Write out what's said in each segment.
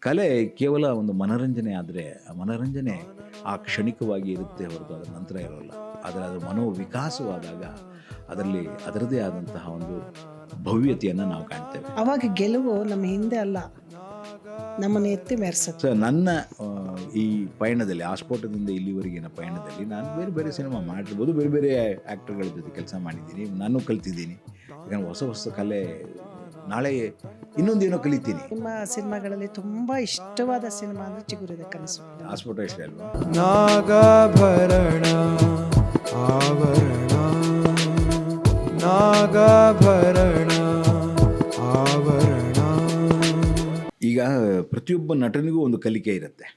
ಕಲೆ ಕೇವಲ ಒಂದು ಮನೋರಂಜನೆ ಆದರೆ ಆ ಮನೋರಂಜನೆ ಆ ಕ್ಷಣಿಕವಾಗಿ ಇರುತ್ತೆ ಹೊರತು ಅದರ ನಂತರ ಇರೋಲ್ಲ. ಆದರೆ ಅದು ಮನೋವಿಕಾಸವಾದಾಗ ಅದರಲ್ಲಿ ಅದರದೇ ಆದಂತಹ ಒಂದು ಭವ್ಯತೆಯನ್ನು ನಾವು ಕಾಣ್ತೇವೆ. ಅವಾಗ ಗೆಲುವು ನಮ್ಮ ಹಿಂದೆ ಅಲ್ಲ, ನಮ್ಮನ್ನು ಎತ್ತಿ ಮೆರೆಸುತ್ತೆ. ಸೊ ನನ್ನ ಈ ಪಯಣದಲ್ಲಿ ಆಸ್ಫೋಟದಿಂದ ಇಲ್ಲಿವರೆಗಿನ ಪಯಣದಲ್ಲಿ ನಾನು ಬೇರೆ ಬೇರೆ ಸಿನಿಮಾ ಮಾಡಿರ್ಬೋದು, ಬೇರೆ ಬೇರೆ ಆ್ಯಕ್ಟರ್ಗಳ ಜೊತೆ ಕೆಲಸ ಮಾಡಿದ್ದೀನಿ, ನಾನು ಕಲ್ತಿದ್ದೀನಿ. ಯಾಕಂದರೆ ಹೊಸ ಹೊಸ ಕಲೆ, ನಾಳೆ ಇನ್ನೊಂದೇನೋ ಕಲಿತೀನಿ. ನಿಮ್ಮ ಸಿನಿಮಾಗಳಲ್ಲಿ ತುಂಬಾ ಇಷ್ಟವಾದ ಸಿನಿಮಾ ಅಂದ್ರೆ ಚಿಗುರಿದ ಕನಸು. ಆಸ್ಫೋಟ ಇಷ್ಟ ಅಲ್ವಾ? ನಾಗಾಭರಣ ಆವರಣ, ನಾಗಾಭರಣ ಆವರಣ. ಈಗ ಪ್ರತಿಯೊಬ್ಬ ನಟನಿಗೂ ಒಂದು ಕಲಿಕೆ ಇರುತ್ತೆ,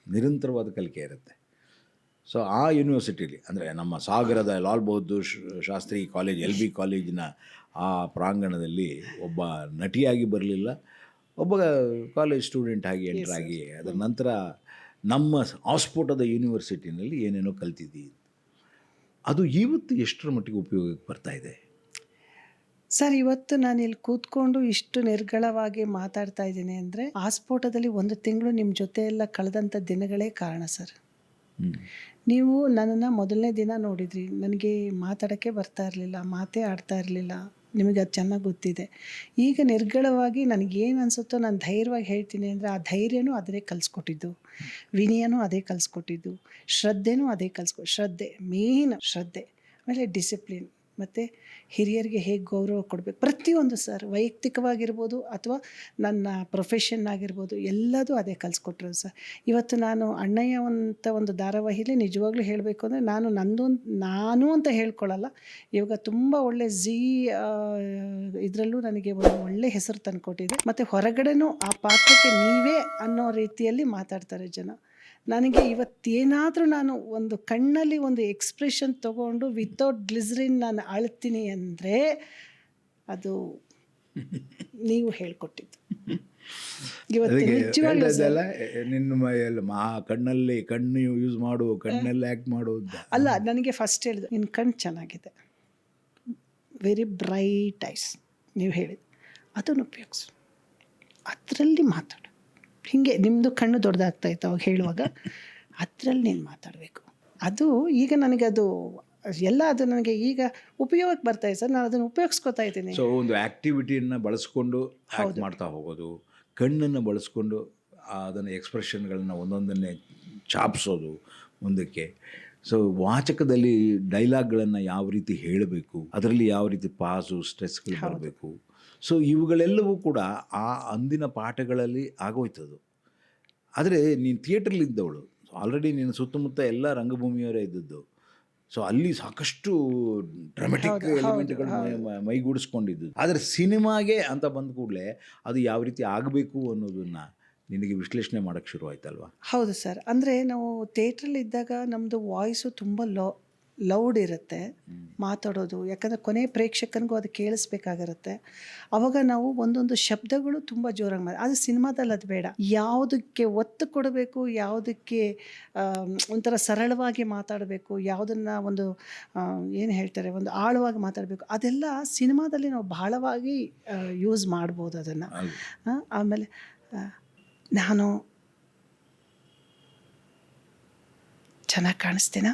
ನಿರಂತರವಾದ ಕಲಿಕೆ ಇರುತ್ತೆ. ಸೊ ಆ ಯೂನಿವರ್ಸಿಟಿಲಿ ಅಂದರೆ ನಮ್ಮ ಸಾಗರದ ಲಾಲ್ ಬಹದ್ದೂರ್ ಶಾಸ್ತ್ರಿ ಕಾಲೇಜ್, LB ಕಾಲೇಜಿನ ಆ ಪ್ರಾಂಗಣದಲ್ಲಿ ಒಬ್ಬ ನಟಿಯಾಗಿ ಬರಲಿಲ್ಲ, ಒಬ್ಬ ಕಾಲೇಜ್ ಸ್ಟೂಡೆಂಟ್ ಆಗಿ ಎಂಟ್ರಾಗಿ ಅದರ ನಂತರ ನಮ್ಮ ಆಸ್ಫೋಟದ ಯೂನಿವರ್ಸಿಟಿನಲ್ಲಿ ಏನೇನೋ ಕಲ್ತಿದ್ದೀವಿ. ಅದು ಇವತ್ತು ಎಷ್ಟರ ಮಟ್ಟಿಗೆ ಉಪಯೋಗಕ್ಕೆ ಬರ್ತಾ ಇದೆ ಸರ್? ಇವತ್ತು ನಾನು ಇಲ್ಲಿ ಕೂತ್ಕೊಂಡು ಇಷ್ಟು ನಿರ್ಗಳವಾಗಿ ಮಾತಾಡ್ತಾ ಇದ್ದೀನಿ ಅಂದರೆ ಆಸ್ಫೋಟದಲ್ಲಿ 1 ತಿಂಗಳು ನಿಮ್ಮ ಜೊತೆ ಎಲ್ಲ ಕಳೆದಂಥ ದಿನಗಳೇ ಕಾರಣ ಸರ್. ನೀವು ನನ್ನನ್ನು ಮೊದಲನೇ ದಿನ ನೋಡಿದ್ರಿ, ನನಗೆ ಮಾತಾಡೋಕ್ಕೆ ಬರ್ತಾ ಇರಲಿಲ್ಲ, ಮಾತೇ ಆಡ್ತಾ ಇರಲಿಲ್ಲ, ನಿಮಗೆ ಅದು ಚೆನ್ನಾಗಿ ಗೊತ್ತಿದೆ. ಈಗ ನಿರ್ಗಳವಾಗಿ ನನಗೇನು ಅನಿಸುತ್ತೋ ನಾನು ಧೈರ್ಯವಾಗಿ ಹೇಳ್ತೀನಿ ಅಂದರೆ ಆ ಧೈರ್ಯನೂ ಅದೇ ಕಲಿಸ್ಕೊಟ್ಟಿದ್ದು, ವಿನಯನೂ ಅದೇ ಕಲಿಸ್ಕೊಟ್ಟಿದ್ದು, ಶ್ರದ್ಧೆನೂ ಅದೇ ಶ್ರದ್ಧೆ ಮೇನ್ ಶ್ರದ್ಧೆ, ಆಮೇಲೆ ಡಿಸಿಪ್ಲಿನ್, ಮತ್ತು ಹಿರಿಯರಿಗೆ ಹೇಗೆ ಗೌರವ ಕೊಡಬೇಕು, ಪ್ರತಿಯೊಂದು ಸರ್, ವೈಯಕ್ತಿಕವಾಗಿರ್ಬೋದು ಅಥವಾ ನನ್ನ ಪ್ರೊಫೆಷನ್ ಆಗಿರ್ಬೋದು, ಎಲ್ಲದೂ ಅದೇ ಕಲಿಸ್ಕೊಟ್ರು ಸರ್. ಇವತ್ತು ನಾನು ಅಣ್ಣಯ್ಯ ಅಂತ ಒಂದು ಧಾರಾವಾಹಿಲಿ ನಿಜವಾಗ್ಲೂ ಹೇಳಬೇಕು ಅಂದರೆ ನಾನು ಅಂತ ಹೇಳ್ಕೊಳ್ಳಲ್ಲ, ಇವಾಗ ತುಂಬ ಒಳ್ಳೆ ಇದರಲ್ಲೂ ನನಗೆ ಒಂದು ಒಳ್ಳೆ ಹೆಸರು ತಂದುಕೊಟ್ಟಿದೆ. ಮತ್ತು ಹೊರಗಡೆನೂ ಆ ಪಾತ್ರಕ್ಕೆ ನೀವೇ ಅನ್ನೋ ರೀತಿಯಲ್ಲಿ ಮಾತಾಡ್ತಾರೆ ಜನ. ನನಗೆ ಇವತ್ತೇನಾದರೂ ನಾನು ಒಂದು ಕಣ್ಣಲ್ಲಿ ಒಂದು ಎಕ್ಸ್ಪ್ರೆಷನ್ ತೊಗೊಂಡು ವಿತೌಟ್ ಗ್ಲಿಸರಿನ್ ನಾನು ಅಳ್ತೀನಿ ಅಂದರೆ ಅದು ನೀವು ಹೇಳ್ಕೊಟ್ಟಿದ್ದು. ಇವತ್ತು ನಿಜವಾಗ್ಲೂ ನಿನ್ನ ಕಣ್ಣಲ್ಲಿ ಕಣ್ಣು ಯೂಸ್ ಮಾಡು, ಕಣ್ಣಲ್ಲಿ ಆ್ಯಕ್ಟ್ ಮಾಡು ಅಲ್ಲ, ನನಗೆ ಫಸ್ಟ್ ಹೇಳಿದ್ರು ನಿನ್ನ ಕಣ್ಣು ಚೆನ್ನಾಗಿದೆ, ವೆರಿ ಬ್ರೈಟ್ ಐಸ್, ನೀವು ಹೇಳಿದ್ದು ಅದನ್ನು ಉಪಯೋಗಿಸು, ಅದರಲ್ಲಿ ಮಾತಾಡು. ಹೀಗೆ ನಿಮ್ಮದು ಕಣ್ಣು ದೊಡ್ಡದಾಗ್ತಾಯಿತ್ತು ಅವಾಗ ಹೇಳುವಾಗ, ಅದರಲ್ಲಿ ನೀನು ಮಾತಾಡಬೇಕು. ಅದು ಈಗ ನನಗದು ಎಲ್ಲ ಅದು ನನಗೆ ಈಗ ಉಪಯೋಗಕ್ಕೆ ಬರ್ತಾಯಿದೆ ಸರ್, ನಾನು ಅದನ್ನು ಉಪಯೋಗಿಸ್ಕೊತಾ ಇದ್ದೀನಿ. ಸೊ ಒಂದು ಆ್ಯಕ್ಟಿವಿಟಿಯನ್ನು ಬಳಸ್ಕೊಂಡು ಆ್ಯಕ್ಟ್ ಮಾಡ್ತಾ ಹೋಗೋದು, ಕಣ್ಣನ್ನು ಬಳಸ್ಕೊಂಡು ಅದನ್ನು ಎಕ್ಸ್ಪ್ರೆಷನ್ಗಳನ್ನ ಒಂದೊಂದನ್ನೇ ಛಾಪಿಸೋದು ಮುಂದಕ್ಕೆ. ಸೊ ವಾಚಕದಲ್ಲಿ ಡೈಲಾಗ್ಗಳನ್ನು ಯಾವ ರೀತಿ ಹೇಳಬೇಕು, ಅದರಲ್ಲಿ ಯಾವ ರೀತಿ ಪಾಸು ಸ್ಟ್ರೆಸ್ಗಳು ಬರಬೇಕು, ಸೊ ಇವುಗಳೆಲ್ಲವೂ ಕೂಡ ಆ ಅಂದಿನ ಪಾಠಗಳಲ್ಲಿ ಆಗೋಯ್ತದು. ಆದರೆ ನೀನು ಥಿಯೇಟ್ರಲ್ಲಿದ್ದವಳು, ಆಲ್ರೆಡಿ ನಿನ್ನ ಸುತ್ತಮುತ್ತ ಎಲ್ಲ ರಂಗಭೂಮಿಯವರೇ ಇದ್ದದ್ದು. ಸೊ ಅಲ್ಲಿ ಸಾಕಷ್ಟು ಡ್ರಾಮೆಟಿಕ್ ಎಲಿಮೆಂಟ್ಗಳು ಮೈಗೂಡಿಸ್ಕೊಂಡಿದ್ದು. ಆದರೆ ಸಿನಿಮಾಗೆ ಅಂತ ಬಂದ ಕೂಡಲೇ ಅದು ಯಾವ ರೀತಿ ಆಗಬೇಕು ಅನ್ನೋದನ್ನು ನಿನಗೆ ವಿಶ್ಲೇಷಣೆ ಮಾಡೋಕ್ಕೆ ಶುರು ಆಯ್ತಲ್ವಾ? ಹೌದು ಸರ್. ಅಂದರೆ ನಾವು ಥಿಯೇಟ್ರಲ್ಲಿ ಇದ್ದಾಗ ನಮ್ಮದು ವಾಯ್ಸು ತುಂಬ ಲೌಡ್ ಇರುತ್ತೆ ಮಾತಾಡೋದು, ಯಾಕಂದರೆ ಕೊನೆ ಪ್ರೇಕ್ಷಕನಿಗೂ ಅದು ಕೇಳಿಸ್ಬೇಕಾಗಿರುತ್ತೆ. ಆವಾಗ ನಾವು ಒಂದೊಂದು ಶಬ್ದಗಳು ತುಂಬ ಜೋರಾಗಿ ಅದು ಸಿನಿಮಾದಲ್ಲಿ ಅದು ಬೇಡ. ಯಾವುದಕ್ಕೆ ಒತ್ತು ಕೊಡಬೇಕು, ಯಾವುದಕ್ಕೆ ಒಂಥರ ಸರಳವಾಗಿ ಮಾತಾಡಬೇಕು, ಯಾವುದನ್ನು ಒಂದು ಏನು ಹೇಳ್ತಾರೆ ಒಂದು ಆಳವಾಗಿ ಮಾತಾಡಬೇಕು, ಅದೆಲ್ಲ ಸಿನಿಮಾದಲ್ಲಿ ನಾವು ಬಹಳವಾಗಿ ಯೂಸ್ ಮಾಡ್ಬೋದು ಅದನ್ನು. ಆಮೇಲೆ ನಾನು ಚೆನ್ನಾಗಿ ಕಾಣಿಸ್ತೀನ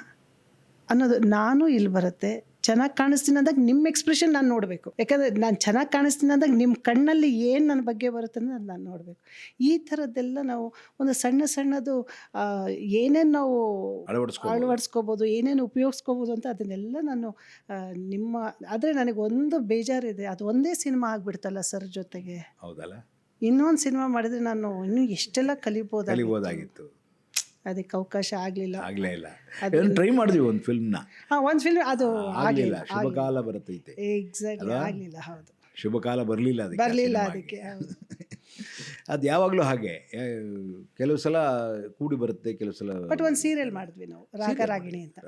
ಅನ್ನೋದು ನಾನು ಇಲ್ಲಿ ಬರುತ್ತೆ. ಚೆನ್ನಾಗಿ ಕಾಣಿಸ್ತೀನಿ ಅಂದಾಗ ನಿಮ್ಮ ಎಕ್ಸ್ಪ್ರೆಷನ್ ನಾನು ನೋಡಬೇಕು, ಯಾಕಂದರೆ ನಾನು ಚೆನ್ನಾಗಿ ಕಾಣಿಸ್ತೀನಿ ಅಂದಾಗ ನಿಮ್ಮ ಕಣ್ಣಲ್ಲಿ ಏನು ನನ್ನ ಬಗ್ಗೆ ಬರುತ್ತೆ ಅನ್ನೋದು ನಾನು ನೋಡಬೇಕು. ಈ ಥರದ್ದೆಲ್ಲ ನಾವು ಒಂದು ಸಣ್ಣದು ಏನೇನು ನಾವು ಅಳವಡಿಸ್ಕೋಬೋದು, ಏನೇನು ಉಪಯೋಗಿಸ್ಕೋಬೋದು ಅಂತ ಅದನ್ನೆಲ್ಲ ನಾನು ನಿಮ್ಮ ಆದರೆ ನನಗೊಂದು ಬೇಜಾರಿದೆ, ಅದು ಒಂದೇ ಸಿನಿಮಾ ಆಗಿಬಿಡ್ತಲ್ಲ ಸರ್ ಜೊತೆಗೆ. ಹೌದಲ್ಲ, ಇನ್ನೊಂದು ಸಿನಿಮಾ ಮಾಡಿದರೆ ನಾನು ಇನ್ನೂ ಎಷ್ಟೆಲ್ಲ ಕಲಿಬೋದಾಗಿತ್ತು. ಅದಕ್ಕೆ ಅವಕಾಶ ಆಗಲಿಲ್ಲ. ಟ್ರೈ ಮಾಡಿದ್ವಿ ಒಂದು ಫಿಲ್ಮ್ನ, ಒಂದು ಫಿಲ್ಮ್ ಅದು ಆಗಲಿಲ್ಲ. ಶುಭಕಾಲ ಬರ್ತೈತೆ, ಎಕ್ಸಾಕ್ಟ್ಲಿ ಆಗಲಿಲ್ಲ. ಹೌದು, ಶುಭಕಾಲ ಬರಲಿಲ್ಲ ಅದಕ್ಕೆ. ಅದು ಯಾವಾಗಲೂ ಹಾಗೆ, ಕೆಲವು ಸಲ ಕೂಡಿ ಬರುತ್ತೆ, ಕೆಲವು ಸಲ. ಬಟ್ ಒಂದು ಸೀರಿಯಲ್ ಮಾಡಿದ್ವಿ ನಾವು, ರಾಗರಾಗಿಣಿ ಅಂತ,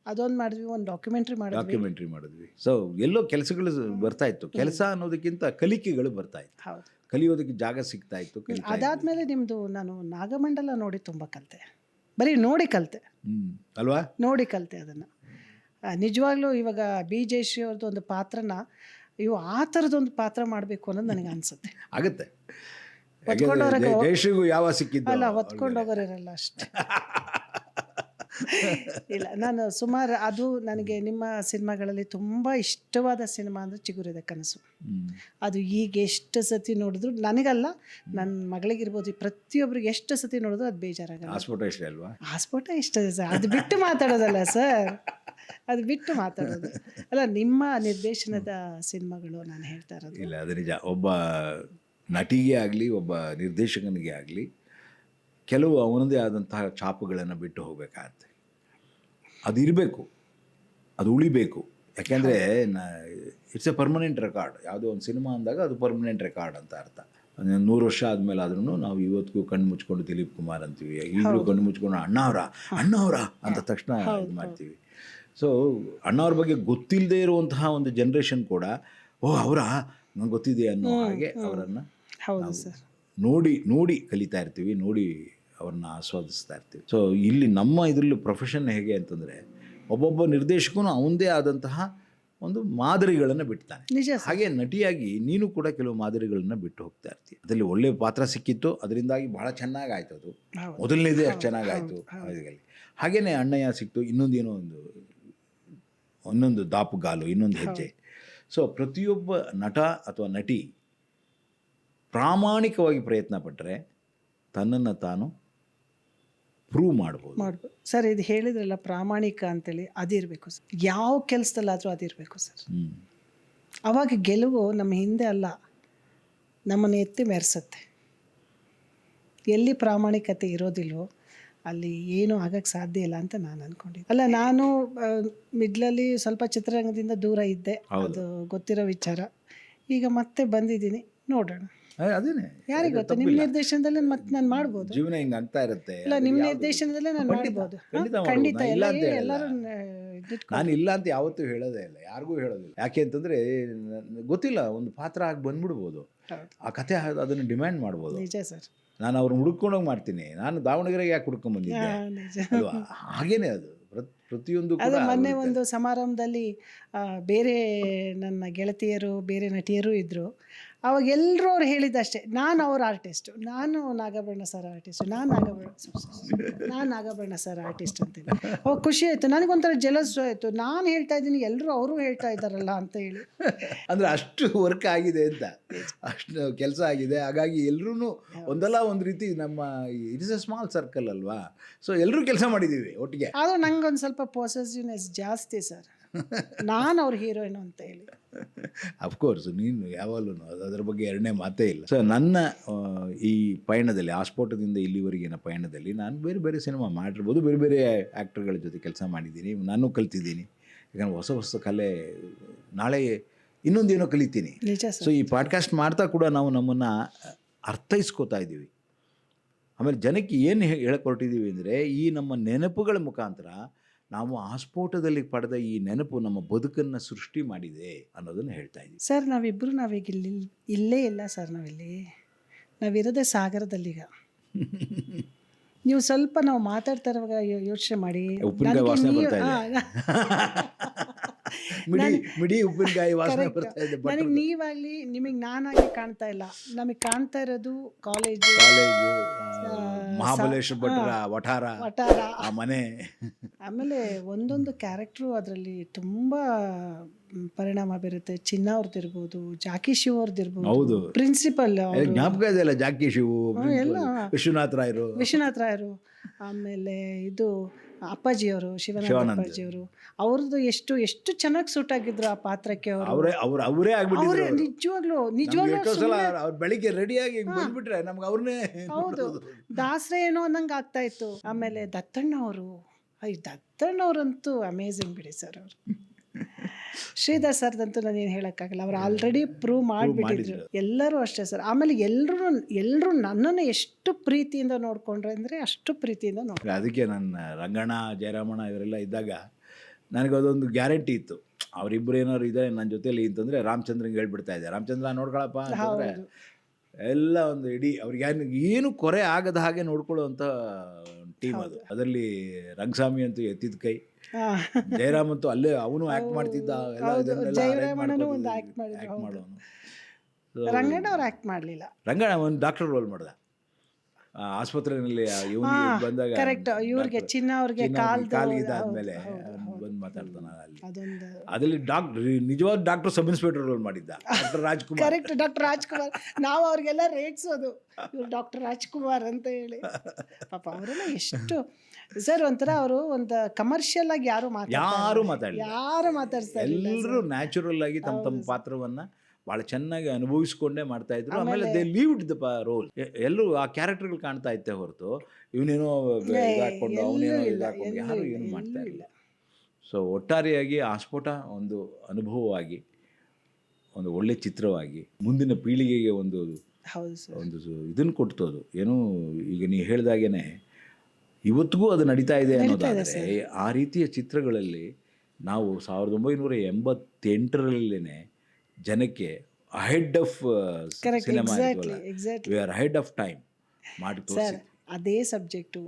ಅದೊಂದು ಮಾಡಿದ್ವಿ, ಒಂದು ಡಾಕ್ಯುಮೆಂಟ್ರಿ ಮಾಡಿದ್ವಿ. ಸೊ ಎಲ್ಲೋ ಕೆಲಸಗಳು ಬರ್ತಾ ಇತ್ತು, ಕೆಲಸ ಅನ್ನೋದಕ್ಕಿಂತ ಕಲಿಕೆಗಳು ಬರ್ತಾ ಇತ್ತು. ಹೌದು, ಕಲಿಯೋದಕ್ಕೆ ಜಾಗ ಸಿಗ್ತಾ ಇತ್ತು. ಅದಾದಮೇಲೆ ನಿಮ್ಮದು ನಾನು ನಾಗಮಂಡಲ ನೋಡಿ ತುಂಬ ಕಲಿತೆ, ಬರೀ ನೋಡಿ ಕಲಿತೆ ಅಲ್ವಾ, ನೋಡಿ ಕಲಿತೆ ಅದನ್ನು. ನಿಜವಾಗ್ಲೂ ಇವಾಗ ಬಿ ಜಯಶ್ರೀ ಅವ್ರದ್ದು ಒಂದು ಪಾತ್ರನ ಆ ಥರದೊಂದು ಪಾತ್ರ ಮಾಡಬೇಕು ಅನ್ನೋದು ನನಗೆ ಅನಿಸುತ್ತೆ. ಆಗುತ್ತೆ. ಹೊತ್ಕೊಂಡೋರಕ್ಕೆ ಜಯಶ್ರೀಗೂ ಯಾವ ಸಿಕ್ಕಿದ್ದು ಅಲ್ಲ ಹೊತ್ಕೊಂಡೋಗೋರಿರಲ್ಲ ಅಷ್ಟೆ. ಇಲ್ಲ, ನಾನು ಸುಮಾರು ಅದು ನನಗೆ ನಿಮ್ಮ ಸಿನಿಮಾಗಳಲ್ಲಿ ತುಂಬ ಇಷ್ಟವಾದ ಸಿನಿಮಾ ಅಂದರೆ ಚಿಗುರಿದ ಕನಸು. ಅದು ಈಗ ಎಷ್ಟು ಸತಿ ನೋಡಿದ್ರು ನನಗಲ್ಲ, ನನ್ನ ಮಗಳಿಗಿರ್ಬೋದು, ಪ್ರತಿಯೊಬ್ಬರಿಗೆ ಎಷ್ಟು ಸತಿ ನೋಡಿದ್ರು ಅದು ಬೇಜಾರಾಗಲ್ಲ. ಆಸ್ಫೋಟ ಇಷ್ಟ ಅಲ್ವಾ? ಆಸ್ಫೋಟ ಇಷ್ಟ ಸರ್, ಅದು ಬಿಟ್ಟು ಮಾತಾಡೋದಲ್ಲ ಸರ್, ಅದು ಬಿಟ್ಟು ಮಾತಾಡೋದು ಅಲ್ಲ. ನಿಮ್ಮ ನಿರ್ದೇಶನದ ಸಿನಿಮಾಗಳು ನಾನು ಹೇಳ್ತಾ ಇರೋದು. ಇಲ್ಲ, ಅದು ನಿಜ. ಒಬ್ಬ ನಟಿಗೆ ಆಗಲಿ, ಒಬ್ಬ ನಿರ್ದೇಶಕನಿಗೆ ಆಗಲಿ, ಕೆಲವು ಅವನದೇ ಆದಂತಹ ಛಾಪುಗಳನ್ನು ಬಿಟ್ಟು ಹೋಗಬೇಕಾಗತ್ತೆ. ಅದು ಇರಬೇಕು, ಅದು ಉಳಿಬೇಕು. ಯಾಕೆಂದರೆ ಇಟ್ಸ್ ಎ ಪರ್ಮನೆಂಟ್ ರೆಕಾರ್ಡ್. ಯಾವುದೋ ಒಂದು ಸಿನಿಮಾ ಅಂದಾಗ ಅದು ಪರ್ಮನೆಂಟ್ ರೆಕಾರ್ಡ್ ಅಂತ ಅರ್ಥ. 100 ವರ್ಷ ಆದಮೇಲೆ ಆದ್ರೂ ನಾವು ಇವತ್ತಿಗೂ ಕಣ್ಣು ಮುಚ್ಕೊಂಡು ದಿಲೀಪ್ ಕುಮಾರ್ ಅಂತೀವಿ, ಈಗಲೂ ಕಣ್ಣು ಮುಚ್ಕೊಂಡು ಅಣ್ಣವರ ಅಂತ ತಕ್ಷಣ ಇದು ಮಾಡ್ತೀವಿ. ಸೊ ಅಣ್ಣವ್ರ ಬಗ್ಗೆ ಗೊತ್ತಿಲ್ಲದೆ ಇರುವಂತಹ ಒಂದು ಜನ್ರೇಷನ್ ಕೂಡ ಅವರಾ ನಂಗೆ ಗೊತ್ತಿದೆ ಅನ್ನೋ ಹಾಗೆ ಅವರನ್ನು ಹೌದು ಸರ್, ನೋಡಿ ಕಲಿತಾ ಇರ್ತೀವಿ, ನೋಡಿ ಅವ್ರನ್ನ ಆಸ್ವಾದಿಸ್ತಾ ಇರ್ತೀವಿ. ಸೊ ಇಲ್ಲಿ ನಮ್ಮ ಇದರಲ್ಲಿ ಪ್ರೊಫೆಷನ್ ಹೇಗೆ ಅಂತಂದರೆ, ಒಬ್ಬೊಬ್ಬ ನಿರ್ದೇಶಕನು ಅವನದೇ ಆದಂತಹ ಒಂದು ಮಾದರಿಗಳನ್ನು ಬಿಡ್ತಾನೆ. ನಿಜ. ಹಾಗೆ ನಟಿಯಾಗಿ ನೀನು ಕೂಡ ಕೆಲವು ಮಾದರಿಗಳನ್ನು ಬಿಟ್ಟು ಹೋಗ್ತಾ ಇರ್ತೀವಿ. ಅದರಲ್ಲಿ ಒಳ್ಳೆ ಪಾತ್ರ ಸಿಕ್ಕಿತ್ತು, ಅದರಿಂದಾಗಿ ಬಹಳ ಚೆನ್ನಾಗಿ ಆಯ್ತು. ಅದು ಮೊದಲನೇದೇ ಅಷ್ಟು ಚೆನ್ನಾಗಾಯಿತು. ಹಾಗೆಯೇ ಅಣ್ಣಯ್ಯ ಸಿಕ್ತು, ಇನ್ನೊಂದು ದಾಪುಗಾಲು, ಇನ್ನೊಂದು ಹೆಜ್ಜೆ. ಸೊ ಪ್ರತಿಯೊಬ್ಬ ನಟ ಅಥವಾ ನಟಿ ಪ್ರಾಮಾಣಿಕವಾಗಿ ಪ್ರಯತ್ನ ಪಟ್ಟರೆ ತನ್ನನ್ನು ತಾನು ಪ್ರೂವ್ ಮಾಡ್ಬೋದು. ಸರ್. ಇದು ಹೇಳಿದ್ರಲ್ಲ ಪ್ರಾಮಾಣಿಕ ಅಂತೇಳಿ, ಅದಿರಬೇಕು ಸರ್. ಯಾವ ಕೆಲಸದಲ್ಲಾದರೂ ಅದಿರಬೇಕು ಸರ್. ಅವಾಗ ಗೆಲುವು ನಮ್ಮ ಹಿಂದೆ ಅಲ್ಲ, ನಮ್ಮನ್ನು ಎತ್ತಿ ಮೆರೆಸುತ್ತೆ. ಎಲ್ಲಿ ಪ್ರಾಮಾಣಿಕತೆ ಇರೋದಿಲ್ವೋ ಅಲ್ಲಿ ಏನೂ ಆಗಕ್ಕೆ ಸಾಧ್ಯ ಇಲ್ಲ ಅಂತ ನಾನು ಅಂದ್ಕೊಂಡಿದ್ದೆ. ಅಲ್ಲ, ನಾನು ಮಿಡ್ಲಲ್ಲಿ ಸ್ವಲ್ಪ ಚಿತ್ರರಂಗದಿಂದ ದೂರ ಇದ್ದೆ, ಅದು ಗೊತ್ತಿರೋ ವಿಚಾರ. ಈಗ ಮತ್ತೆ ಬಂದಿದ್ದೀನಿ, ನೋಡೋಣ. ಅದೇನೆ, ಯಾರಿಗೆ ಗೊತ್ತು, ನಿಮ್ಮ ನಿರ್ದೇಶನದಲ್ಲೇ ಮತ್ತೆ ನಾನು ಮಾಡ್ಬೋದು. ಜೀವನ ಹಿಂಗೆ ಆಗ್ತಾ ಇರುತ್ತೆ. ಇಲ್ಲ, ನಿಮ್ಮ ನಿರ್ದೇಶನದಲ್ಲೇ ನಾನು ಮಾಡ್ಬೋದು. ಖಂಡಿತ ಎಲ್ಲರೂ ನಾನು ಇಲ್ಲ ಅಂತ ಯಾವತ್ತೂ ಹೇಳೋದೇ ಇಲ್ಲ, ಯಾರಿಗೂ ಹೇಳೋದಿಲ್ಲ. ಯಾಕೆ ಅಂತಂದರೆ ಗೊತ್ತಿಲ್ಲ, ಒಂದು ಪಾತ್ರ ಆಗಿ ಬಂದ್ಬಿಡ್ಬೋದು, ಆ ಕತೆ ಅದನ್ನು ಡಿಮ್ಯಾಂಡ್ ಮಾಡ್ಬೋದು. ನಿಜ ಸರ್. ನಾನು ಅವ್ರನ್ನ ಹುಡ್ಕೊಂಡೋಗಿ ಮಾಡ್ತೀನಿ, ನಾನು ದಾವಣಗೆರೆಗೆ ಯಾಕೆ ಹುಡ್ಕೊಂಡ್ಬಂದಿದ್ದೆ ಅಲ್ವಾ? ಹಾಗೇನೆ ಅದು ಪ್ರತಿಯೊಂದು ಕೂಡ. ಮೊನ್ನೆ ಒಂದು ಸಮಾರಂಭದಲ್ಲಿ ಬೇರೆ ನನ್ನ ಗೆಳತಿಯರು, ಬೇರೆ ನಟಿಯರು ಇದ್ದರು. ಅವಾಗ ಎಲ್ಲರೂ ಅವ್ರು ಹೇಳಿದ್ದಷ್ಟೇ, ನಾನು ಅವ್ರ ಆರ್ಟಿಸ್ಟು, ನಾನು ನಾಗಾಭರಣ ಸರ್ ಆರ್ಟಿಸ್ಟು, ನಾನು ನಾಗಾಭರಣ ಸರ್ ಆರ್ಟಿಸ್ಟ್ ಅಂತೇಳಿ. ಅವಾಗ ಖುಷಿ ಆಯಿತು, ನನಗೊಂಥರ ಜಲಸು ಆಯಿತು. ನಾನು ಹೇಳ್ತಾ ಇದ್ದೀನಿ, ಎಲ್ಲರೂ ಅವರು ಹೇಳ್ತಾ ಇದ್ದಾರಲ್ಲ ಅಂತ ಹೇಳಿ. ಅಂದರೆ ಅಷ್ಟು ವರ್ಕ್ ಆಗಿದೆ ಅಂತ, ಅಷ್ಟು ಕೆಲಸ ಆಗಿದೆ. ಹಾಗಾಗಿ ಎಲ್ಲರೂ ಒಂದಲ್ಲ ಒಂದು ರೀತಿ ನಮ್ಮ ಇಟ್ಸ್ ಎ ಸ್ಮಾಲ್ ಸರ್ಕಲ್ ಅಲ್ವಾ, ಸೊ ಎಲ್ಲರೂ ಕೆಲಸ ಮಾಡಿದ್ದೀವಿ ಒಟ್ಟಿಗೆ. ಆದರೂ ನಂಗೊಂದು ಸ್ವಲ್ಪ ಪೊಸೆಸಿವ್ನೆಸ್ ಜಾಸ್ತಿ ಸರ್, ನಾನು ಅವ್ರ ಹೀರೋಯಿನ್ ಅಂತ ಹೇಳಿ. ಅಫ್ಕೋರ್ಸ್, ನೀನು ಯಾವಾಗಲೂ ಅದರ ಬಗ್ಗೆ ಎರಡನೇ ಮಾತೇ ಇಲ್ಲ. ಸೊ ನನ್ನ ಈ ಪಯಣದಲ್ಲಿ, ಆಸ್ಫೋಟದಿಂದ ಇಲ್ಲಿವರೆಗಿನ ಪಯಣದಲ್ಲಿ ನಾನು ಬೇರೆ ಬೇರೆ ಸಿನಿಮಾ ಮಾಡಿರ್ಬೋದು, ಬೇರೆ ಬೇರೆ ಆ್ಯಕ್ಟರ್ಗಳ ಜೊತೆ ಕೆಲಸ ಮಾಡಿದ್ದೀನಿ, ನಾನು ಕಲ್ತಿದ್ದೀನಿ. ಯಾಕಂದರೆ ಹೊಸ ಕಲೆ, ನಾಳೆ ಇನ್ನೊಂದೇನೋ ಕಲಿತೀನಿ. ಸೊ ಈ ಪಾಡ್ಕಾಸ್ಟ್ ಮಾಡ್ತಾ ಕೂಡ ನಾವು ನಮ್ಮನ್ನು ಅರ್ಥೈಸ್ಕೋತಾ ಇದ್ದೀವಿ. ಆಮೇಲೆ ಜನಕ್ಕೆ ಏನು ಹೇಳಕ್ಕೆ ಹೊರಟಿದ್ದೀವಿ ಅಂದರೆ, ಈ ನಮ್ಮ ನೆನಪುಗಳ ಮುಖಾಂತರ ನಾವು ಆಸ್ಫೋಟದಲ್ಲಿ ಪಡೆದ ಈ ನೆನಪು ನಮ್ಮ ಬದುಕನ್ನು ಸೃಷ್ಟಿ ಮಾಡಿದೆ ಅನ್ನೋದನ್ನು ಹೇಳ್ತಾ ಇದ್ದೀವಿ. ಸರ್, ನಾವೀಗ ಇಲ್ಲೇ ಇಲ್ಲ ಸರ್, ನಾವಿರೋದೇ ಸಾಗರದಲ್ಲೀಗ. ನೀವು ಸ್ವಲ್ಪ ನಾವು ಮಾತಾಡ್ತಾ ಇರುವಾಗ ಯೋಚನೆ ಮಾಡಿ, ಉಪ್ಪಿನಕಾಯಿ ವಾಸನೆ ಬರ್ತಾ ಇದೆ. ಮಿಡಿ ಉಪ್ಪಿನಕಾಯಿ ವಾಸನೆ ಬರ್ತಾ ಇದೆ. ನನಗೆ ನೀವಾಗಲಿ ನಿಮಗೆ ನಾನಾಗಿ ಕಾಣ್ತಾ ಇಲ್ಲ, ನಮಗೆ ಕಾಣ್ತಾ ಇರೋದು ಕಾಲೇಜು, ಮಹಾಬಲೇಶ್ವರ ಭಟ್ರ ವಠಾರ, ಆ ಮನೆ. ಆಮೇಲೆ ಒಂದೊಂದು ಕ್ಯಾರೆಕ್ಟ್ರು ಅದರಲ್ಲಿ ತುಂಬ ಪರಿಣಾಮ ಬೀರುತ್ತೆ. ಚಿನ್ನ ಅವ್ರದ್ದಿರ್ಬೋದು, ಜಾಕಿ ಶಿವ್ ಅವ್ರದ್ದಿರ್ಬೋದು, ಪ್ರಿನ್ಸಿಪಲ್ ಜ್ಞಾಪಕ ಇದೆಯಲ್ಲ, ಜಾಕಿ ಶಿವು, ವಿಶ್ವನಾಥ್ ರಾಯರು, ಆಮೇಲೆ ಇದು ಅಪ್ಪಾಜಿಯವರು, ಶಿವಾನಂದ ಅಪ್ಪಾಜಿಯವರು, ಅವ್ರದ್ದು ಎಷ್ಟು ಚೆನ್ನಾಗಿ ಸೂಟ್ ಆಗಿದ್ರು ಆ ಪಾತ್ರಕ್ಕೆ. ಅವರೇ ಆಗ್ಬಿಟ್ಟಿದ್ರು ನಿಜವಾಗ್ಲೂ. ಅವ್ರು ಬೆಳಿಗ್ಗೆ ರೆಡಿಯಾಗಿ ಬಂದ್ಬಿಟ್ರೆ ನಮ್ಗೆ ಅವ್ರನ್ನೇ. ಹೌದು, ದಾಸರೇ ಏನೋ ಅನ್ನಂಗೆ ಆಗ್ತಾ ಇತ್ತು. ಆಮೇಲೆ ದತ್ತಣ್ಣವ್ರಂತೂ ಅಮೇಝಿಂಗ್ ಬಿಡಿ ಸರ್. ಅವರು ಶ್ರೀಧರ್ ಸರ್ದಂತೂ ನಾನೇನು ಹೇಳೋಕ್ಕಾಗಲ್ಲ, ಅವ್ರು ಆಲ್ರೆಡಿ ಪ್ರೂವ್ ಮಾಡಿಬಿಟ್ಟಿದ್ರು. ಎಲ್ಲರೂ ಅಷ್ಟೇ ಸರ್. ಆಮೇಲೆ ಎಲ್ಲರೂ ನನ್ನನ್ನು ಎಷ್ಟು ಪ್ರೀತಿಯಿಂದ ನೋಡಿಕೊಂಡ್ರೆ ಅಂದರೆ ಅಷ್ಟು ಪ್ರೀತಿಯಿಂದ ನೋಡ್ಕೊಂಡ್ರೆ. ಅದಕ್ಕೆ ನನ್ನ ರಂಗಣ್ಣ, ಜಯರಾಮಣ್ಣ ಇವರೆಲ್ಲ ಇದ್ದಾಗ ನನಗೆ ಅದೊಂದು ಗ್ಯಾರಂಟಿ ಇತ್ತು, ಅವರಿಬ್ಬರು ಏನಾದ್ರು ಇದೆ ನನ್ನ ಜೊತೆಲಿ ಅಂತಂದರೆ ರಾಮಚಂದ್ರಂಗೆ ಹೇಳ್ಬಿಡ್ತಾ ಇದ್ದೆ, ರಾಮಚಂದ್ರ ನೋಡ್ಕೊಳಪ್ಪ ಅಂತಂದರೆ ಎಲ್ಲ ಒಂದು ಇಡೀ ಅವ್ರಿಗೆ ಏನು ಕೊರೆ ಆಗದ ಹಾಗೆ ನೋಡ್ಕೊಳ್ಳುವಂಥ ಟೀಮ್ ಅದು. ಅದರಲ್ಲಿ ರಂಗಸ್ವಾಮಿ ಅಂತೂ ಎತ್ತಿದ ಕೈ, ಜಯರಾಮ್ ಅಂತೂ ಅಲ್ಲೇ ಅವನು ಆ್ಯಕ್ಟ್ ಮಾಡ್ತಿದ್ದ, ಎಲ್ಲ ಇದನ್ನೆಲ್ಲ ಆ್ಯಕ್ಟ್ ಮಾಡೋನು. ರಂಗಣ್ಣ ಅವ್ರು ಆ್ಯಕ್ಟ್ ಮಾಡಲಿಲ್ಲ. ರಂಗಣ್ಣ ಒಂದು ಡಾಕ್ಟರ್ ರೋಲ್ ಮಾಡ್ದ ಆಸ್ಪತ್ರೆಯಲ್ಲಿ ಇವನಿಗೆ ಬಂದಾಗ ಕರೆಕ್ಟ್, ಇವ್ರಿಗೆ ಚಿನ್ನ ಅವ್ರಿಗೆ ಕಾಲ್ದು ಇದಾದ್ಮೇಲೆ ಬಂದು ಮಾತಾಡ್ತಾನ ಅಲ್ಲಿ. ಅದೊಂದು ಅದರಲ್ಲಿ ನಿಜವಾದ ಡಾಕ್ಟರ್ ಸಬ್ ಇನ್ಸ್ಪೆಕ್ಟರ್ ರೋಲ್ ಮಾಡಿದ್ದ doctor Rajkumar. Correct, doctor Rajkumar. ನಾವು ಅವ್ರಿಗೆಲ್ಲ ರೇಟ್ಸೋದು ಇವ್ರು ಡಾಕ್ಟರ್ ರಾಜ್ಕುಮಾರ್ ಅಂತ ಹೇಳಿ. ಪಾಪ ಅವರೆಲ್ಲ ಎಷ್ಟು ಸರ್ ಒಂಥರ ಅವರು ಒಂದು ಕಮರ್ಷಿಯಲ್ ಆಗಿ ಯಾರು ಮಾತಾಡ್ತಾ ಎಲ್ಲರೂ ನ್ಯಾಚುರಲ್ ಆಗಿ ತಮ್ಮ ತಮ್ಮ ಪಾತ್ರವನ್ನ ಭಾಳ ಚೆನ್ನಾಗಿ ಅನುಭವಿಸ್ಕೊಂಡೇ ಮಾಡ್ತಾ ಇದ್ರು. ಆಮೇಲೆ ದೇ ಲೀವ್ಡ್ ದ ರೋಲ್. ಎಲ್ಲರೂ ಆ ಕ್ಯಾರೆಕ್ಟರ್ಗಳು ಕಾಣ್ತಾ ಇತ್ತೆ ಹೊರತು ಇವನೇನೋ ಇದಾಕೊಂಡು ಅವನೇನೋ ಇದಾಕೊಂಡು ಯಾರು ಏನು ಮಾಡ್ತಾ ಇರಲಿಲ್ಲ. ಸೊ ಒಟ್ಟಾರೆಯಾಗಿ ಆಸ್ಫೋಟ ಒಂದು ಅನುಭವವಾಗಿ, ಒಂದು ಒಳ್ಳೆ ಚಿತ್ರವಾಗಿ, ಮುಂದಿನ ಪೀಳಿಗೆಗೆ ಒಂದು ಇದನ್ನು ಕೊಡ್ತೋದು. ಏನೋ ಈಗ ನೀವು ಹೇಳ್ದಾಗೇನೆ ಇವತ್ತಿಗೂ ಅದು ನಡೀತಾ ಇದೆ ಅನ್ನೋದಾದರೆ, ಆ ರೀತಿಯ ಚಿತ್ರಗಳಲ್ಲಿ ನಾವು 1988ರಲ್ಲೇ ಜನಕ್ಕೆ ahead of cinema, we are ahead of time ಮಾಡಿ ಸರ್. ಅದೇ ಸಬ್ಜೆಕ್ಟು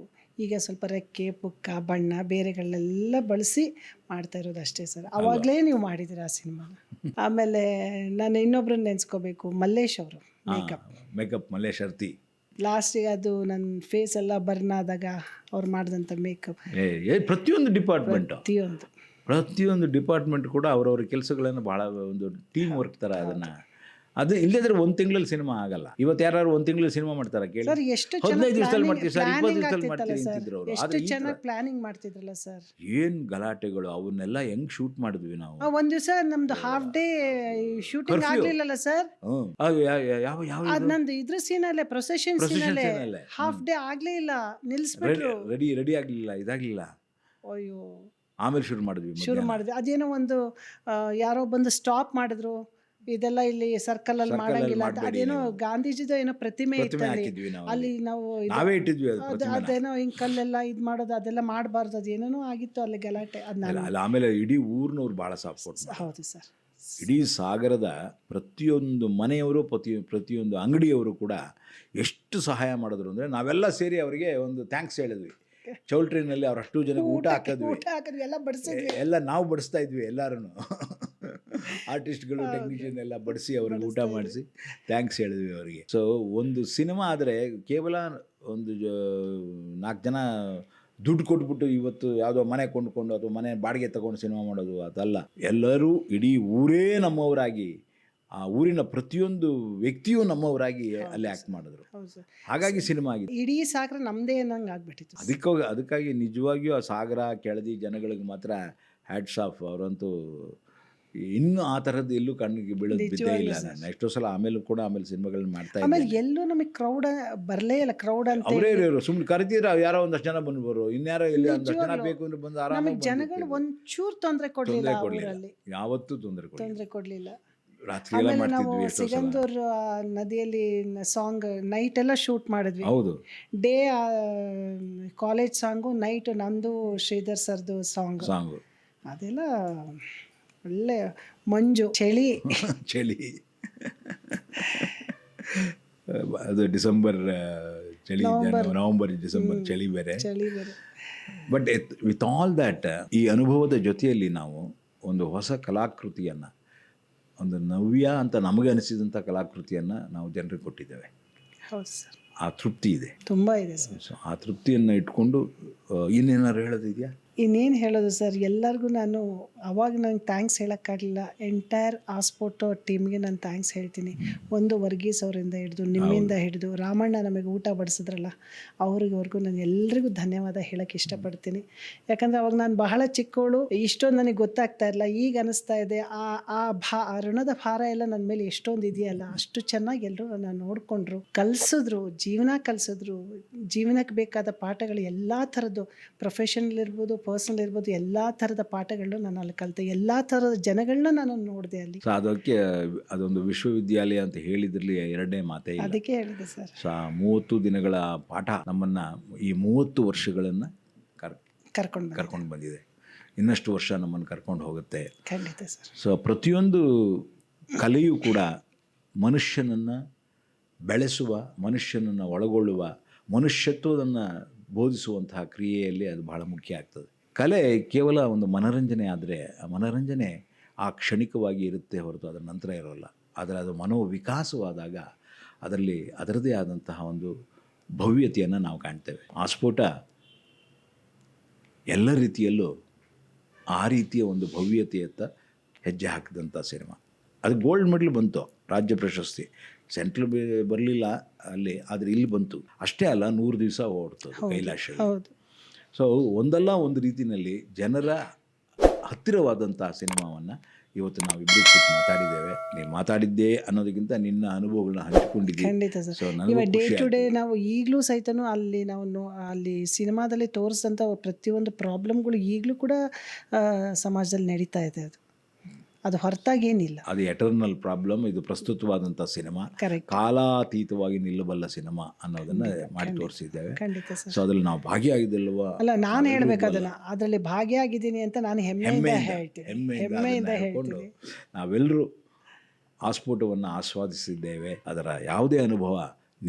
ಈಗ ಸ್ವಲ್ಪ ರೆಕ್ಕೆ ಪುಕ್ಕ ಬಣ್ಣ ಬೇರೆಗಳನ್ನೆಲ್ಲ ಬಳಸಿ ಮಾಡ್ತಾ ಇರೋದು ಅಷ್ಟೇ ಸರ್. ಅವಾಗಲೇ ನೀವು ಮಾಡಿದ್ದೀರ ಆ ಸಿನಿಮಾನ. ಆಮೇಲೆ ನಾನು ಇನ್ನೊಬ್ರನ್ನ ನೆನೆಸ್ಕೋಬೇಕು, ಮಲ್ಲೇಶ್ ಅವರು ಮೇಕಪ್ ಮಲ್ಲೇಶ್ ಅರ್ತಿ. ಲಾಸ್ಟಿಗೆ ಅದು ನನ್ನ ಫೇಸ್ ಎಲ್ಲ ಬರ್ನ್ ಆದಾಗ ಅವ್ರು ಮಾಡಿದಂಥ ಮೇಕಪ್, ಪ್ರತಿಯೊಂದು ಪ್ರತಿಯೊಂದು ಡಿಪಾರ್ಟ್ಮೆಂಟ್ ಕೂಡ ಅವರವ್ರ ಕೆಲಸಗಳನ್ನು ಭಾಳ ಒಂದು ಟೀಮ್ ವರ್ಕ್ ಥರ ಅದನ್ನು. ಅದು ಇಲ್ಲದ್ರೆ ಒಂದು ತಿಂಗಳಲ್ಲಿ ಸಿನಿಮಾ ಆಗಲ್ಲ. ಇವತ್ತು ಯಾರು ಒಂದು ತಿಂಗಳಲ್ಲಿ ಸಿನಿಮಾ ಮಾಡ್ತಾರೆ ಕೇಳಿ, 15 ದಿವಸದಲ್ಲಿ ಮಾಡ್ತೀವಿ ಸರ್, 20 ದಿವಸದಲ್ಲಿ ಮಾಡ್ತೀವಿ ಅಂತಿದ್ರು ಅವರು. ಎಷ್ಟು ಚೆನ್ನಾಗಿ ಪ್ಲಾನಿಂಗ್ ಮಾಡ್ತಿದ್ರಲ್ಲ ಸರ್. ಏನು ಗಲಾಟೆಗಳು, ಅವನ್ನೆಲ್ಲ ಹೆಂಗ್ ಶೂಟ್ ಮಾಡಿದ್ವಿ ನಾವು. ಒಂದು ದಿವಸ ನಮ್ದು ಹಾಫ್ ಡೇ ಶೂಟಿಂಗ್ ಆಗ್ಲಿಲ್ಲಲ್ಲ ಸರ್. ಅದು ನಂದು ಇದ್ರ ಸೀನಲ್ಲೇ, ಪ್ರೊಸೆಷನ್ ಸೀನಲ್ಲೇ ಹಾಫ್ ಡೇ ಆಗ್ಲೇ ಇಲ್ಲ, ನಿಲ್ಲಿಸ್ಬಿಟ್ರು. ರೆಡಿ ಆಗಲಿಲ್ಲ, ಇದಾಗಲಿಲ್ಲ. ಅಯ್ಯೋ, ಆಮೇಲೆ ಶುರು ಮಾಡಿದ್ವಿ. ಅದೇನೋ ಒಂದು ಯಾರೋ ಬಂದು ಸ್ಟಾಪ್ ಮಾಡಿದ್ರು, ಇದೆಲ್ಲ ಇಲ್ಲಿ ಸರ್ಕಲ್ ಅಲ್ಲಿ ಮಾಡಂಗಿಲ್ಲ ಅಂತ. ಅದೇನೋ ಗಾಂಧೀಜಿದ ಏನೋ ಪ್ರತಿಮೆ ಇತ್ತು ಅಲ್ಲಿ, ನಾವು ಅದೇನೋ ಹಿಂಗ್ ಕಲ್ಲೆಲ್ಲ ಇದ್ ಮಾಡೋದು ಅದೆಲ್ಲ ಮಾಡಬಾರ್ದು, ಅದೇನೋ ಆಗಿತ್ತು ಅಲ್ಲಿ ಗಲಾಟೆ. ಆಮೇಲೆ ಇಡೀ ಊರಿನವ್ರು ಭಾಳ ಸಪೋರ್ಟ್. ಹೌದು ಸರ್. ಇಡೀ ಸಾಗರದ ಪ್ರತಿಯೊಂದು ಮನೆಯವರು, ಪ್ರತಿಯೊಂದು ಅಂಗಡಿಯವರು ಕೂಡ ಎಷ್ಟು ಸಹಾಯ ಮಾಡಿದ್ರು ಅಂದರೆ, ನಾವೆಲ್ಲ ಸೇರಿ ಅವರಿಗೆ ಒಂದು ಥ್ಯಾಂಕ್ಸ್ ಹೇಳಿದ್ವಿ. ಚೌಲ್ಟ್ರಿನಲ್ಲಿ ಅವ್ರು ಅಷ್ಟು ಜನಕ್ಕೆ ಊಟ ಹಾಕಿದ್ವಿ, ಎಲ್ಲ ನಾವು ಬಡಿಸ್ತಾ ಇದ್ವಿ. ಎಲ್ಲರೂ ಆರ್ಟಿಸ್ಟ್ಗಳು, ಟೆಕ್ನಿಷಿಯನ್ ಎಲ್ಲ ಬಡಿಸಿ ಅವ್ರಿಗೆ ಊಟ ಮಾಡಿಸಿ ಥ್ಯಾಂಕ್ಸ್ ಹೇಳಿದ್ವಿ ಅವರಿಗೆ. ಸೊ ಒಂದು ಸಿನಿಮಾ ಆದರೆ ಕೇವಲ ಒಂದು 4 ಜನ ದುಡ್ಡು ಕೊಟ್ಬಿಟ್ಟು ಇವತ್ತು ಯಾವುದೋ ಮನೆ ಕೊಂಡ್ಕೊಂಡು ಅಥವಾ ಮನೆ ಬಾಡಿಗೆ ತಗೊಂಡು ಸಿನಿಮಾ ಮಾಡೋದು ಅದಲ್ಲ. ಎಲ್ಲರೂ ಇಡೀ ಊರೇ ನಮ್ಮವರಾಗಿ, ಆ ಊರಿನ ಪ್ರತಿಯೊಂದು ವ್ಯಕ್ತಿಯೂ ನಮ್ಮವರಾಗಿ ಅಲ್ಲಿ ಆ್ಯಕ್ಟ್ ಮಾಡಿದ್ರು. ಹಾಗಾಗಿ ಸಿನಿಮಾ ಆಗಿದೆ. ಇಡೀ ಸಾಗರ ನಮ್ಮದೇ ಅನ್ನಂಗೆ ಆಗ್ಬಿಟ್ಟಿತ್ತು. ಅದಕ್ಕಾಗಿ ನಿಜವಾಗಿಯೂ ಆ ಸಾಗರ ಕೆಳದಿ ಜನಗಳಿಗೆ ಮಾತ್ರ ಹ್ಯಾಟ್ಸ್ ಆಫ್. ಅವರಂತೂ ಇನ್ನೂ ಆ ಥರದ್ದು ಎಲ್ಲೂ ಕಣ್ಣಿಗೆ ಬೀಳೋದು ಬಿದ್ದೇ ಇಲ್ಲ. ನಾನು ಎಷ್ಟೋ ಸಲ ಆಮೇಲೆ ಸಿನಿಮಾಗಳನ್ನ ಮಾಡ್ತಾ ಇದ್ದೆ. ಆಮೇಲೆ ಎಲ್ಲೂ ನಮಗೆ ಕ್ರೌಡ್ ಬರಲೇ ಇಲ್ಲ. ಕ್ರೌಡ್ ಅಂತ ಅವರೇ ಸುಮ್ಮನೆ ಕರೆದಿರ, ಯಾರೋ ಒಂದಷ್ಟು ಜನ ಬಂದ್ಬರು, ಇನ್ಯಾರೋ ಇಲ್ಲಿ ಒಂದಷ್ಟು ಜನ ಬೇಕು ಅಂದ್ರೆ ಬಂದು ಆರಾಮಾಗಿ. ಜನಗಳು ಒಂಚೂರು ತೊಂದರೆ ಕೊಡಲಿಲ್ಲ, ಯಾವತ್ತೂ ತೊಂದರೆ ಕೊಡಲಿಲ್ಲ. ರಾತ್ರಿ ಎಲ್ಲ ಮಾಡ್ತಿದ್ವಿ. ಸಿಗಂದೂರ್ ನದಿಯಲ್ಲಿ ಸಾಂಗ್ ನೈಟ್ ಎಲ್ಲ ಶೂಟ್ ಮಾಡಿದ್ವಿ. ಹೌದು, ಡೇ ಕಾಲೇಜ್ ಸಾಂಗು, ನೈಟ್ ನಂದು ಶ್ರೀಧರ್ ಸರ್ದು ಸಾಂಗ್. ಅದೆಲ್ಲ ಒಳ್ಳೆ ಮಂಜು, ಚಳಿ ಅದು ಡಿಸೆಂಬರ್ ಚಳಿ, ನವೆಂಬರ್ ಡಿಸೆಂಬರ್ ಚಳಿ ಬೇರೆ. ಬಟ್ ವಿತ್ ಆಲ್ ದ್ಯಾಟ್, ಈ ಅನುಭವದ ಜೊತೆಯಲ್ಲಿ ನಾವು ಒಂದು ಹೊಸ ಕಲಾಕೃತಿಯನ್ನು, ಒಂದು ನವ್ಯ ಅಂತ ನಮಗೆ ಅನಿಸಿದಂಥ ಕಲಾಕೃತಿಯನ್ನು ನಾವು ಜನರಿಗೆ ಕೊಟ್ಟಿದ್ದೇವೆ. ಹೌದು ಸರ್. ಆ ತೃಪ್ತಿ ಇದೆ, ತುಂಬ ಇದೆ ಸರ್. ಸೊ ಆ ತೃಪ್ತಿಯನ್ನು ಇಟ್ಕೊಂಡು ಇನ್ನೇನಾದ್ರು ಹೇಳೋದಿದೆಯಾ? ಇನ್ನೇನು ಹೇಳೋದು ಸರ್, ಎಲ್ಲರಿಗೂ ನಾನು ಅವಾಗ ನಂಗೆ ಥ್ಯಾಂಕ್ಸ್ ಹೇಳೋಕ್ಕಾಗಲಿಲ್ಲ. ಎಂಟೈರ್ ಆಸ್ಪೋರ್ಟೋ ಟೀಮ್ಗೆ ನಾನು ಥ್ಯಾಂಕ್ಸ್ ಹೇಳ್ತೀನಿ. ಒಂದು ವರ್ಗೀಸ್ ಅವರಿಂದ ಹಿಡಿದು, ನಿಮ್ಮಿಂದ ಹಿಡಿದು, ರಾಮಣ್ಣ ನಮಗೆ ಊಟ ಬಡಿಸಿದ್ರಲ್ಲ ಅವ್ರಿಗವರೆಗೂ ನಾನು ಎಲ್ರಿಗೂ ಧನ್ಯವಾದ ಹೇಳೋಕ್ಕೆ ಇಷ್ಟಪಡ್ತೀನಿ. ಯಾಕಂದರೆ ಅವಾಗ ನಾನು ಬಹಳ ಚಿಕ್ಕವಳು, ಇಷ್ಟೊಂದು ನನಗೆ ಗೊತ್ತಾಗ್ತಾ ಇರಲಿಲ್ಲ. ಈಗ ಅನ್ನಿಸ್ತಾ ಇದೆ ಆ ಋಣದ ಭಾರ ಎಲ್ಲ ನನ್ನ ಮೇಲೆ ಎಷ್ಟೊಂದು ಇದೆಯಲ್ಲ. ಅಷ್ಟು ಚೆನ್ನಾಗಿ ಎಲ್ಲರೂ ನನ್ನ ನೋಡಿಕೊಂಡ್ರು, ಕಲಿಸಿದ್ರು, ಜೀವನಕ್ಕೆ ಬೇಕಾದ ಪಾಠಗಳು ಎಲ್ಲ ಥರದ್ದು, ಪ್ರೊಫೆಷನಲ್ ಇರ್ಬೋದು, ಪರ್ಸನಲ್ ಇರ್ಬೋದು, ಎಲ್ಲ ಥರದ ಪಾಠಗಳನ್ನ ನಾನು ಅಲ್ಲಿ ಕಲಿತೆ. ಎಲ್ಲ ಥರದ ಜನಗಳನ್ನ ನಾನು ನೋಡಿದೆ ಅಲ್ಲಿ. ಅದಕ್ಕೆ ಅದೊಂದು ವಿಶ್ವವಿದ್ಯಾಲಯ ಅಂತ ಹೇಳಿದ್ರಲ್ಲಿ ಎರಡನೇ ಮಾತೇ ಇಲ್ಲ. ಅದಕ್ಕೆ ಹೇಳಿದೆ ಸರ್. 30 ದಿನಗಳ ಪಾಠ ನಮ್ಮನ್ನು ಈ 30 ವರ್ಷಗಳನ್ನು ಕರ್ಕೊಂಡು ಬಂದಿದೆ. ಇನ್ನಷ್ಟು ವರ್ಷ ನಮ್ಮನ್ನು ಕರ್ಕೊಂಡು ಹೋಗುತ್ತೆ. ಖಂಡಿತ ಸರ್. ಸೊ ಪ್ರತಿಯೊಂದು ಕಲೆಯೂ ಕೂಡ ಮನುಷ್ಯನನ್ನು ಬೆಳೆಸುವ, ಮನುಷ್ಯನನ್ನು ಒಳಗೊಳ್ಳುವ, ಮನುಷ್ಯತ್ವವನ್ನು ಬೋಧಿಸುವಂತಹ ಕ್ರಿಯೆಯಲ್ಲಿ ಅದು ಬಹಳ ಮುಖ್ಯ ಆಗ್ತದೆ. ಕಲೆ ಕೇವಲ ಒಂದು ಮನರಂಜನೆ ಆದರೆ, ಆ ಮನರಂಜನೆ ಆ ಕ್ಷಣಿಕವಾಗಿ ಇರುತ್ತೆ ಹೊರತು ಅದರ ನಂತರ ಇರೋಲ್ಲ. ಆದರೆ ಅದು ಮನೋವಿಕಾಸವಾದಾಗ ಅದರಲ್ಲಿ ಅದರದೇ ಆದಂತಹ ಒಂದು ಭವ್ಯತೆಯನ್ನು ನಾವು ಕಾಣ್ತೇವೆ. ಆಸ್ಫೋಟ ಎಲ್ಲ ರೀತಿಯಲ್ಲೂ ಆ ರೀತಿಯ ಒಂದು ಭವ್ಯತೆಯತ್ತ ಹೆಜ್ಜೆ ಹಾಕಿದಂಥ ಸಿನಿಮಾ. ಅದು ಗೋಲ್ಡ್ ಮೆಡಲ್ ಬಂತು, ರಾಜ್ಯ ಪ್ರಶಸ್ತಿ. ಸೆಂಟ್ರಲ್ ಬರಲಿಲ್ಲ ಅಲ್ಲಿ, ಆದರೆ ಇಲ್ಲಿ ಬಂತು. ಅಷ್ಟೇ ಅಲ್ಲ, 100 ದಿವಸ ಓಡ್ತದೆ ಕೈಲಾಶ. ಹೌದು. ಸೊ ಒಂದಲ್ಲ ಒಂದು ರೀತಿಯಲ್ಲಿ ಜನರ ಹತ್ತಿರವಾದಂಥ ಸಿನಿಮಾವನ್ನು ಇವತ್ತು ನಾವಿಬ್ಬರು ಕೂತು ಮಾತಾಡಿದ್ದೇವೆ. ನೀನು ಮಾತಾಡಿದ್ದೇ ಅನ್ನೋದಕ್ಕಿಂತ ನಿನ್ನ ಅನುಭವಗಳನ್ನ ಹಂಚಿಕೊಂಡಿದ್ದೀವಿ. ಖಂಡಿತ ಸರ್. ಸೊ ಇವಾಗ ನನಗೂ ಡೇ ಖುಷಿ ಟು ಡೇ ಆಯ್ತು. ನಾವು ಈಗಲೂ ಸಹಿತನೂ ಅಲ್ಲಿ ಸಿನಿಮಾದಲ್ಲಿ ತೋರಿಸಿದಂಥ ಪ್ರತಿಯೊಂದು ಪ್ರಾಬ್ಲಮ್ಗಳು ಈಗಲೂ ಕೂಡ ಸಮಾಜದಲ್ಲಿ ನಡೀತಾ ಇದೆ. ಅದು ಹೊರತಾಗಿ ಏನಿಲ್ಲ. ಅದು ಎಟರ್ನಲ್ ಪ್ರಾಬ್ಲಮ್. ಇದು ಪ್ರಸ್ತುತವಾದಂಥ ಸಿನಿಮಾ, ಕರೆಕ್ಟ್. ಕಾಲಾತೀತವಾಗಿ ನಿಲ್ಲಬಲ್ಲ ಸಿನಿಮಾ ಅನ್ನೋದನ್ನು ಮಾಡಿ ತೋರಿಸಿದ್ದೇವೆ. ಖಂಡಿತ ಸರ್. ಸೊ ಅದ್ರಲ್ಲಿ ನಾವು ಭಾಗಿಯಾಗಿದ್ದಲ್ವ? ಅಲ್ಲ, ನಾನು ಹೇಳ್ಬೇಕು ಅದನ್ನ, ಅದರಲ್ಲಿ ಭಾಗಿಯಾಗಿದ್ದೀನಿ ಅಂತ ನಾನು ಹೆಮ್ಮೆಯಿಂದ ಹೇಳ್ತೀನಿ. ಹೆಮ್ಮೆಯಿಂದ ಹೇಳ್ಕೊಂಡು ಹೇಳ್ತೀನಿ. ನಾವೆಲ್ಲರೂ ಆಸ್ಫೋಟವನ್ನು ಆಸ್ವಾದಿಸಿದ್ದೇವೆ. ಅದರ ಯಾವುದೇ ಅನುಭವ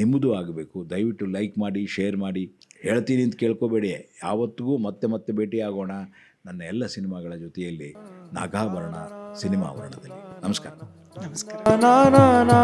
ನಿಮ್ಮದು ಆಗಬೇಕು. ದಯವಿಟ್ಟು ಲೈಕ್ ಮಾಡಿ, ಶೇರ್ ಮಾಡಿ. ಹೇಳ್ತೀನಿ ಅಂತ ಕೇಳ್ಕೋಬೇಡಿ. ಯಾವತ್ತಿಗೂ ಮತ್ತೆ ಮತ್ತೆ ಭೇಟಿಯಾಗೋಣ ನನ್ನ ಎಲ್ಲ ಸಿನಿಮಾಗಳ ಜೊತೆಯಲ್ಲಿ, ನಾಗಾಭರಣ ಸಿನಿಮಾ ವರ್ಣದಲ್ಲಿ. ನಮಸ್ಕಾರ. ನಮಸ್ಕಾರ. na na na